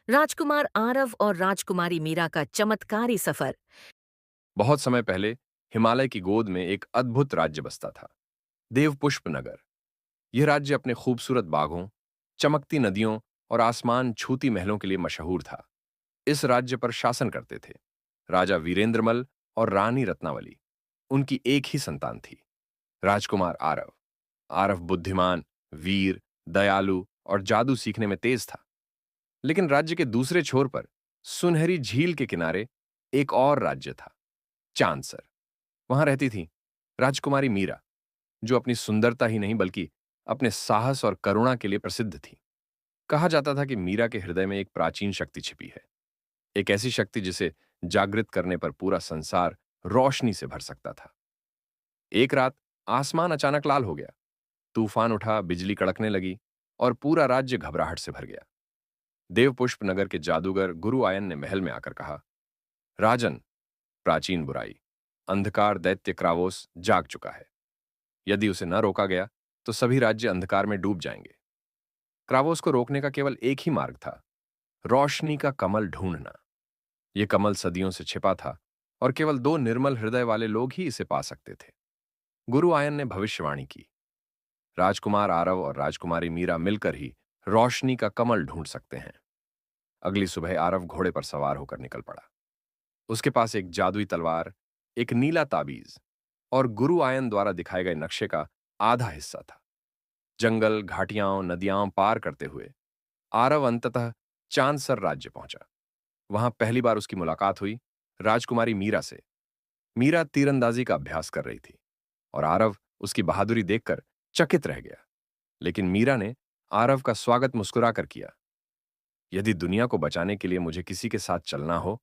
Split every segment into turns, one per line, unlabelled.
राजकुमार आरव और राजकुमारी मीरा का चमत्कारी सफर।
बहुत समय पहले हिमालय की गोद में एक अद्भुत राज्य बसता था, देवपुष्प नगर। यह राज्य अपने खूबसूरत बागों, चमकती नदियों और आसमान छूती महलों के लिए मशहूर था। इस राज्य पर शासन करते थे राजा वीरेंद्रमल और रानी रत्नावली। उनकी एक ही संतान थी, राजकुमार आरव। आरव बुद्धिमान, वीर, दयालु और जादू सीखने में तेज था। लेकिन राज्य के दूसरे छोर पर, सुनहरी झील के किनारे, एक और राज्य था, चांदसर। वहां रहती थी राजकुमारी मीरा, जो अपनी सुंदरता ही नहीं बल्कि अपने साहस और करुणा के लिए प्रसिद्ध थी। कहा जाता था कि मीरा के हृदय में एक प्राचीन शक्ति छिपी है, एक ऐसी शक्ति जिसे जागृत करने पर पूरा संसार रोशनी से भर सकता था। एक रात आसमान अचानक लाल हो गया, तूफान उठा, बिजली कड़कने लगी और पूरा राज्य घबराहट से भर गया। देवपुष्प नगर के जादूगर गुरु आयन ने महल में आकर कहा, राजन, प्राचीन बुराई, अंधकार दैत्य क्रावोस जाग चुका है। यदि उसे न रोका गया तो सभी राज्य अंधकार में डूब जाएंगे। क्रावोस को रोकने का केवल एक ही मार्ग था, रोशनी का कमल ढूंढना। यह कमल सदियों से छिपा था और केवल दो निर्मल हृदय वाले लोग ही इसे पा सकते थे। गुरु आयन ने भविष्यवाणी की, राजकुमार आरव और राजकुमारी मीरा मिलकर ही रोशनी का कमल ढूंढ सकते हैं। अगली सुबह आरव घोड़े पर सवार होकर निकल पड़ा। उसके पास एक जादुई तलवार, एक नीला ताबीज और गुरु आयन द्वारा दिखाए गए नक्शे का आधा हिस्सा था। जंगल, घाटियां, नदियां पार करते हुए आरव अंततः चांदसर राज्य पहुंचा। वहां पहली बार उसकी मुलाकात हुई राजकुमारी मीरा से। मीरा तीरंदाजी का अभ्यास कर रही थी और आरव उसकी बहादुरी देखकर चकित रह गया। लेकिन मीरा ने आरव का स्वागत मुस्कुराकर किया। यदि दुनिया को बचाने के लिए मुझे किसी के साथ चलना हो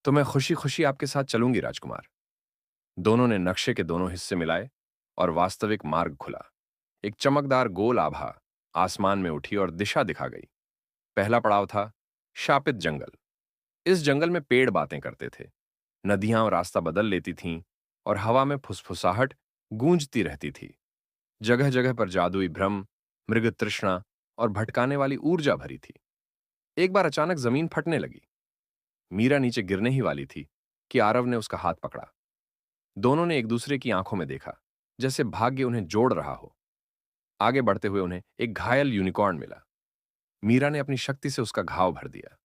तो मैं खुशी खुशी आपके साथ चलूंगी, राजकुमार। दोनों ने नक्शे के दोनों हिस्से मिलाए और वास्तविक मार्ग खुला। एक चमकदार गोल आभा आसमान में उठी और दिशा दिखा गई। पहला पड़ाव था शापित जंगल। इस जंगल में पेड़ बातें करते थे, नदियां रास्ता बदल लेती थीं और हवा में फुसफुसाहट गूंजती रहती थी। जगह जगह पर जादुई भ्रम, मृग तृष्णा और भटकाने वाली ऊर्जा भरी थी। एक बार अचानक जमीन फटने लगी। मीरा नीचे गिरने ही वाली थी कि आरव ने उसका हाथ पकड़ा। दोनों ने एक दूसरे की आंखों में देखा, जैसे भाग्य उन्हें जोड़ रहा हो। आगे बढ़ते हुए उन्हें एक घायल यूनिकॉर्न मिला। मीरा ने अपनी शक्ति से उसका घाव भर दिया।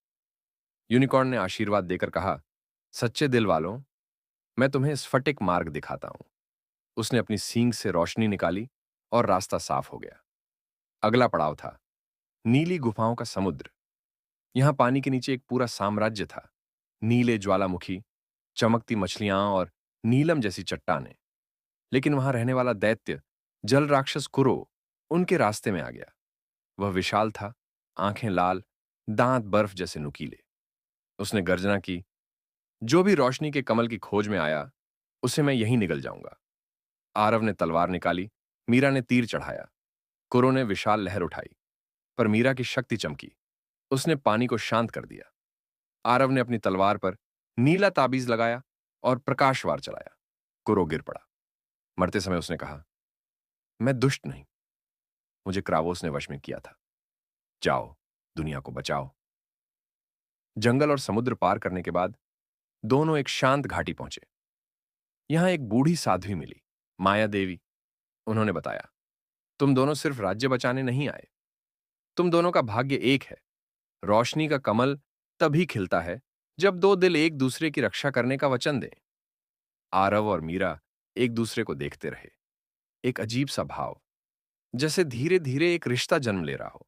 यूनिकॉर्न ने आशीर्वाद देकर कहा, सच्चे दिल वालों, मैं तुम्हें स्फटिक मार्ग दिखाता हूं। उसने अपनी सींग से रोशनी निकाली और रास्ता साफ हो गया। अगला पड़ाव था नीली गुफाओं का समुद्र। यहां पानी के नीचे एक पूरा साम्राज्य था, नीले ज्वालामुखी, चमकती मछलियां और नीलम जैसी चट्टानें। लेकिन वहां रहने वाला दैत्य, जल राक्षस कुरो, उनके रास्ते में आ गया। वह विशाल था, आंखें लाल, दांत बर्फ जैसे नुकीले। उसने गर्जना की, जो भी रोशनी के कमल की खोज में आया, उसे मैं यहीं निगल जाऊंगा। आरव ने तलवार निकाली, मीरा ने तीर चढ़ाया। कुरो ने विशाल लहर उठाई, पर मीरा की शक्ति चमकी। उसने पानी को शांत कर दिया। आरव ने अपनी तलवार पर नीला ताबीज लगाया और प्रकाशवार चलाया। कुरो गिर पड़ा। मरते समय उसने कहा, मैं दुष्ट नहीं, मुझे क्रावोस ने वश में किया था। जाओ, दुनिया को बचाओ। जंगल और समुद्र पार करने के बाद दोनों एक शांत घाटी पहुंचे। यहां एक बूढ़ी साध्वी मिली, माया देवी। उन्होंने बताया, तुम दोनों सिर्फ राज्य बचाने नहीं आए, तुम दोनों का भाग्य एक है। रोशनी का कमल तभी खिलता है जब दो दिल एक दूसरे की रक्षा करने का वचन दें। आरव और मीरा एक दूसरे को देखते रहे, एक अजीब सा भाव, जैसे धीरे धीरे एक रिश्ता जन्म ले रहा हो।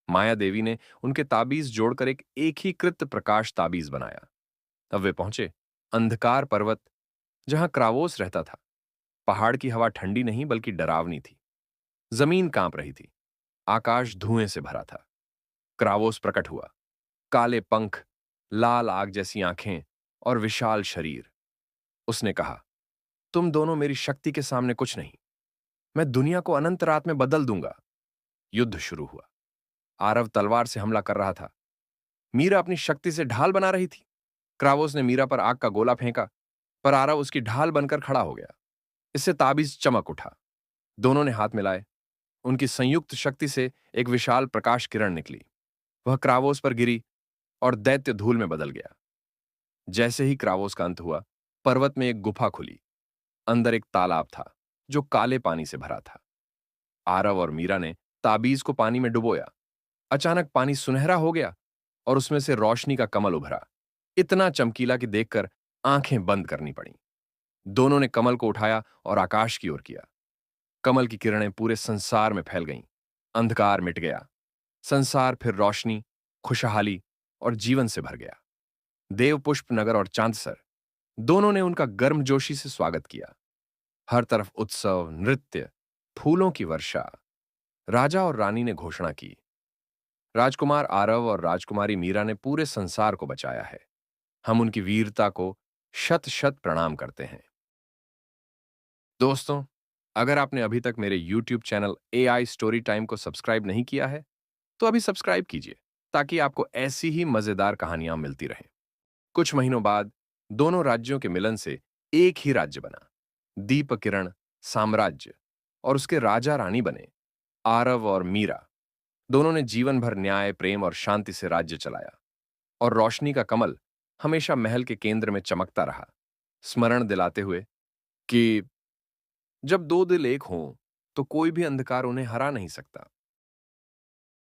माया देवी ने उनके ताबीज जोड़कर एक एकीकृत प्रकाश ताबीज बनाया। तब वे पहुंचे अंधकार पर्वत, जहां क्रावोस रहता था। पहाड़ की हवा ठंडी नहीं बल्कि डरावनी थी। जमीन कांप रही थी, आकाश धुएं से भरा था। क्रावोस प्रकट हुआ, काले पंख, लाल आग जैसी आंखें और विशाल शरीर। उसने कहा, तुम दोनों मेरी शक्ति के सामने कुछ नहीं, मैं दुनिया को अनंत रात में बदल दूंगा। युद्ध शुरू हुआ। आरव तलवार से हमला कर रहा था, मीरा अपनी शक्ति से ढाल बना रही थी। क्रावोस ने मीरा पर आग का गोला फेंका, पर आरव उसकी ढाल बनकर खड़ा हो गया। इससे ताबीज चमक उठा। दोनों ने हाथ मिलाए। उनकी संयुक्त शक्ति से एक विशाल प्रकाश किरण निकली। वह क्रावोस पर गिरी और दैत्य धूल में बदल गया। जैसे ही क्रावोस का अंत हुआ, पर्वत में एक गुफा खुली। अंदर एक तालाब था जो काले पानी से भरा था। आरव और मीरा ने ताबीज को पानी में डुबोया। अचानक पानी सुनहरा हो गया और उसमें से रोशनी का कमल उभरा, इतना चमकीला कि देखकर आंखें बंद करनी पड़ी। दोनों ने कमल को उठाया और आकाश की ओर किया। कमल की किरणें पूरे संसार में फैल गईं। अंधकार मिट गया। संसार फिर रोशनी, खुशहाली और जीवन से भर गया। देव पुष्प नगर और चांदसर दोनों ने उनका गर्मजोशी से स्वागत किया। हर तरफ उत्सव, नृत्य, फूलों की वर्षा। राजा और रानी ने घोषणा की, राजकुमार आरव और राजकुमारी मीरा ने पूरे संसार को बचाया है। हम उनकी वीरता को शत शत प्रणाम करते हैं। दोस्तों, अगर आपने अभी तक मेरे YouTube channel AI story time को सब्सक्राइब नहीं किया है, तो अभी सब्सक्राइब कीजिए ताकि आपको ऐसी ही मजेदार कहानियां मिलती रहें। कुछ महीनों बाद दोनों राज्यों के मिलन से एक ही राज्य बना। दीपकिरण साम्राज्य और उसके राजा रानी बने आरव और मीरा। दोनों ने जीवन भर न्याय, प्रेम और शांति से राज्य चलाया और रोशनी का कमल हमेशा महल के केंद्र में चमकता रहा, स्मरण दिलाते हुए कि जब दो दिल एक हों तो कोई भी अंधकार उन्हें हरा नहीं सकता।